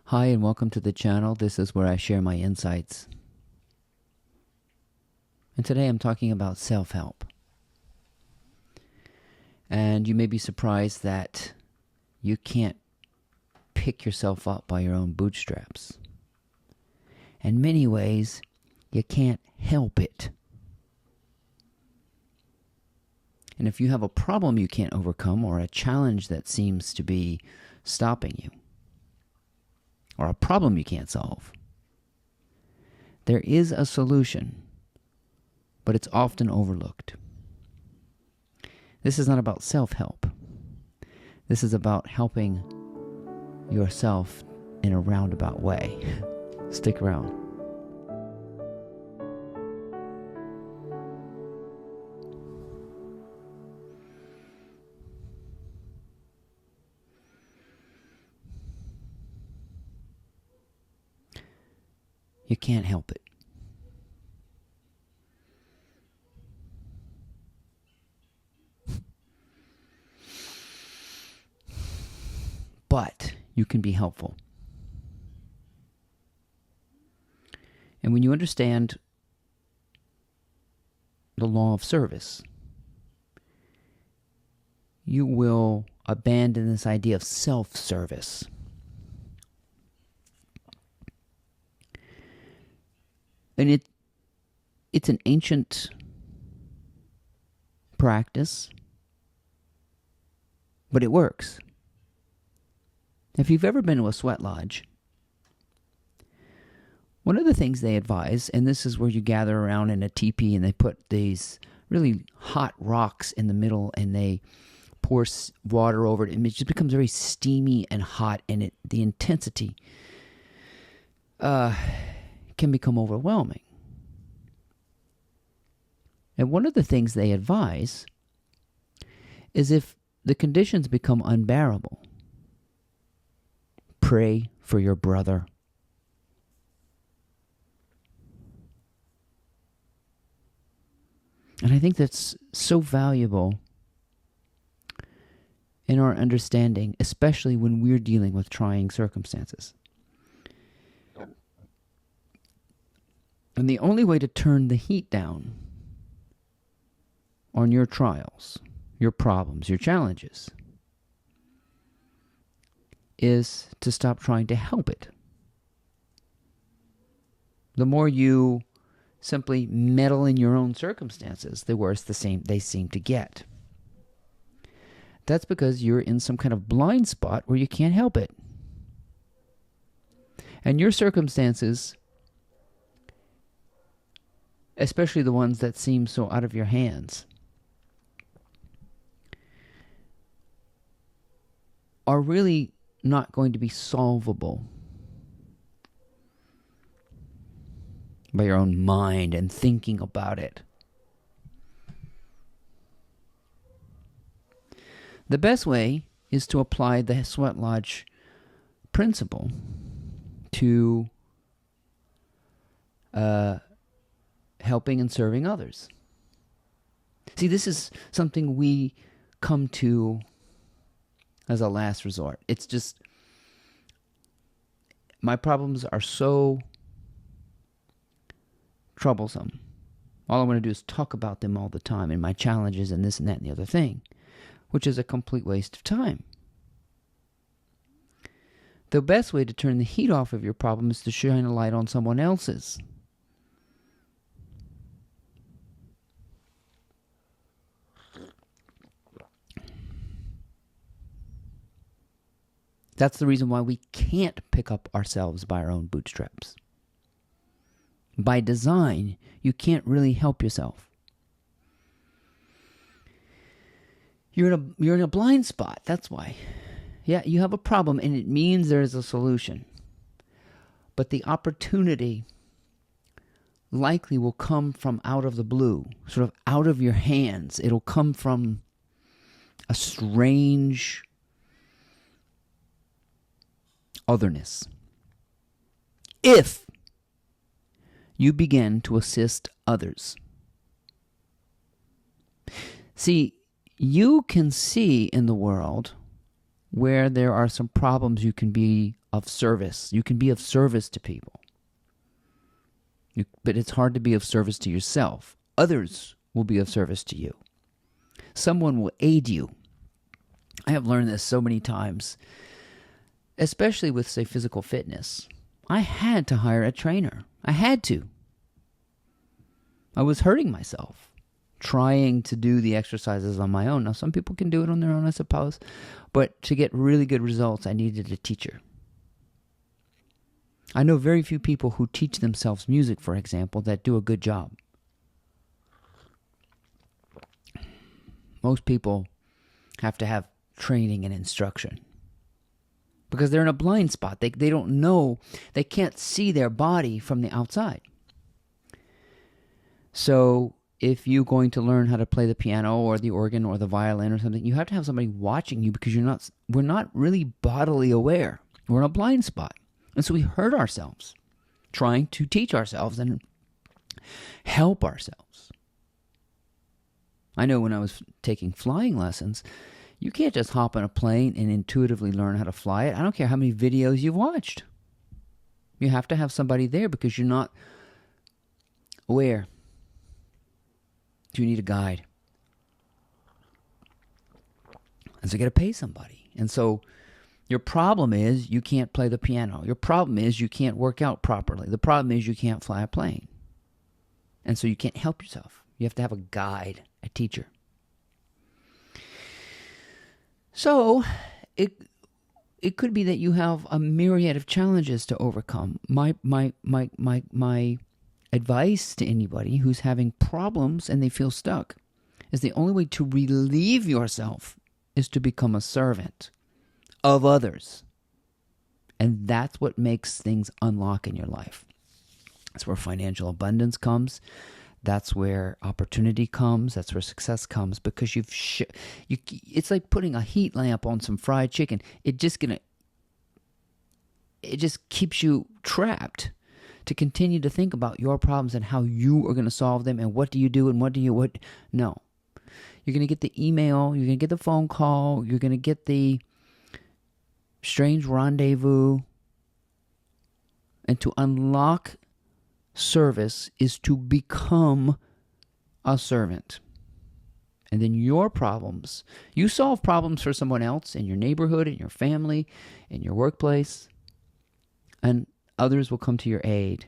Hi and welcome to the channel. This is where I share my insights. And today I'm talking about self-help. And you may be surprised that you can't pick yourself up by your own bootstraps. In many ways, you can't help it. And if you have a problem you can't overcome or a challenge that seems to be stopping you, or a problem you can't solve, there is a solution, but it's often overlooked. This is not about self-help. This is about helping yourself in a roundabout way. Stick around. You can't help it. But you can be helpful. And when you understand the law of service, you will abandon this idea of self-service. And it's an ancient practice, but it works. If you've ever been to a sweat lodge, one of the things they advise, and this is where you gather around in a teepee and they put these really hot rocks in the middle and they pour water over it, and it just becomes very steamy and hot, and the intensity can become overwhelming. And one of the things they advise is if the conditions become unbearable, pray for your brother. And I think that's so valuable in our understanding, especially when we're dealing with trying circumstances. And the only way to turn the heat down on your trials, your problems, your challenges, is to stop trying to help it. The more you simply meddle in your own circumstances, the worse they seem to get. That's because you're in some kind of blind spot where you can't help it. And your circumstances, especially the ones that seem so out of your hands, are really not going to be solvable by your own mind and thinking about it. The best way is to apply the sweat lodge principle to helping and serving others. See, this is something we come to as a last resort. It's just, my problems are so troublesome. All I want to do is talk about them all the time, and my challenges and this and that and the other thing, which is a complete waste of time. The best way to turn the heat off of your problem is to shine a light on someone else's. That's the reason why we can't pick up ourselves by our own bootstraps. By design, you can't really help yourself. You're in a blind spot, that's why. Yeah, you have a problem, and it means there's a solution. But the opportunity likely will come from out of the blue, sort of out of your hands. It'll come from a strange otherness. If you begin to assist others. See, you can see in the world where there are some problems you can be of service. You can be of service to people. But it's hard to be of service to yourself. Others will be of service to you. Someone will aid you. I have learned this so many times, especially with, say, physical fitness. I had to hire a trainer. I had to. I was hurting myself trying to do the exercises on my own. Now, some people can do it on their own, I suppose. But to get really good results, I needed a teacher. I know very few people who teach themselves music, for example, that do a good job. Most people have to have training and instruction because they're in a blind spot. They don't know. They can't see their body from the outside. So if you're going to learn how to play the piano or the organ or the violin or something, you have to have somebody watching you because we're not really bodily aware. We're in a blind spot. And so we hurt ourselves trying to teach ourselves and help ourselves. I know when I was taking flying lessons, you can't just hop on a plane and intuitively learn how to fly it. I don't care how many videos you've watched. You have to have somebody there because you're not aware. You need a guide. And so you got to pay somebody. And so your problem is you can't play the piano. Your problem is you can't work out properly. The problem is you can't fly a plane. And so you can't help yourself. You have to have a guide, a teacher. So it could be that you have a myriad of challenges to overcome. My advice to anybody who's having problems and they feel stuck is the only way to relieve yourself is to become a servant of others. And that's what makes things unlock in your life. That's where financial abundance comes. That's where opportunity comes. That's where success comes because it's like putting a heat lamp on some fried chicken. It just keeps you trapped to continue to think about your problems and how you are going to solve them and what do you do and what. No. You're going to get the email. You're going to get the phone call. You're going to get the strange rendezvous. And to unlock service is to become a servant. And then your problems, you solve problems for someone else in your neighborhood, in your family, in your workplace, and others will come to your aid.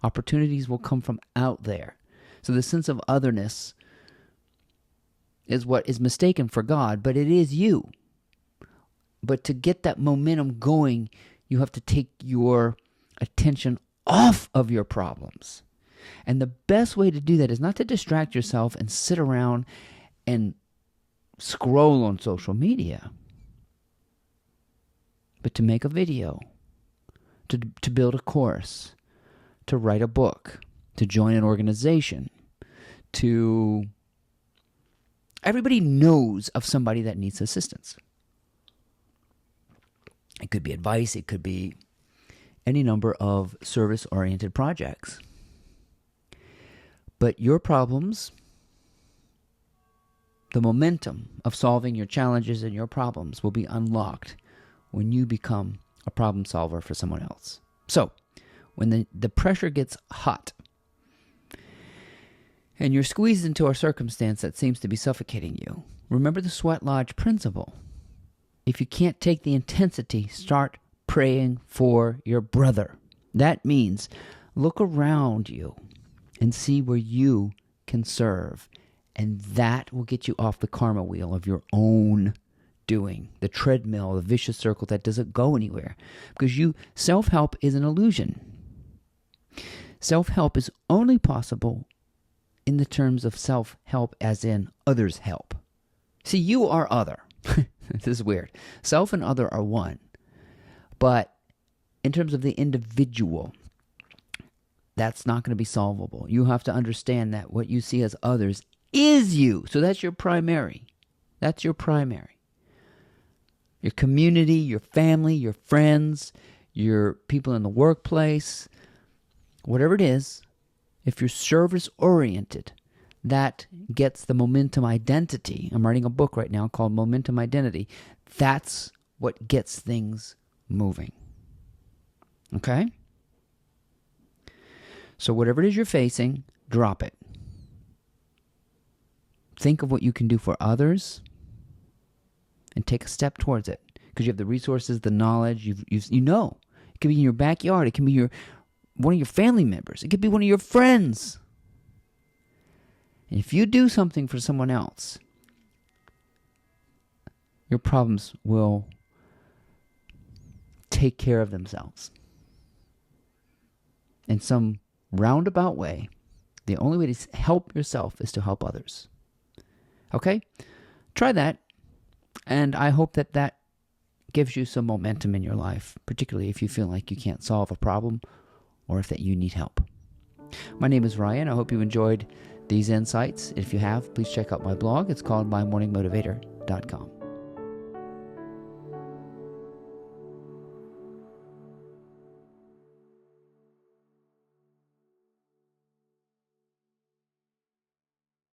Opportunities will come from out there. So the sense of otherness is what is mistaken for God, but it is you. But to get that momentum going, you have to take your attention off of your problems. And the best way to do that is not to distract yourself and sit around and scroll on social media, but to make a video, to build a course, to write a book, to join an organization, everybody knows of somebody that needs assistance. It could be advice, it could be any number of service-oriented projects. But your problems, the momentum of solving your challenges and your problems will be unlocked when you become a problem solver for someone else. So, when the pressure gets hot and you're squeezed into a circumstance that seems to be suffocating you, remember the Sweat Lodge principle. If you can't take the intensity, start praying for your brother. That means look around you and see where you can serve. And that will get you off the karma wheel of your own doing, the treadmill, the vicious circle that doesn't go anywhere. Because self-help is an illusion. Self-help is only possible in the terms of self-help as in others help. See, you are other. This is weird. Self and other are one. But in terms of the individual, that's not going to be solvable. You have to understand that what you see as others is you. So that's your primary. That's your primary. Your community, your family, your friends, your people in the workplace, whatever it is, if you're service-oriented, that gets the momentum identity. I'm writing a book right now called Momentum Identity. That's what gets things moving. Okay? So whatever it is you're facing, drop it. Think of what you can do for others and take a step towards it. Because you have the resources, the knowledge, you know. It could be in your backyard. It can be one of your family members. It could be one of your friends. And if you do something for someone else, your problems will take care of themselves. In some roundabout way, the only way to help yourself is to help others. Okay? Try that. And I hope that gives you some momentum in your life, particularly if you feel like you can't solve a problem or if that you need help. My name is Ryan. I hope you enjoyed these insights. If you have, please check out my blog. It's called mymorningmotivator.com.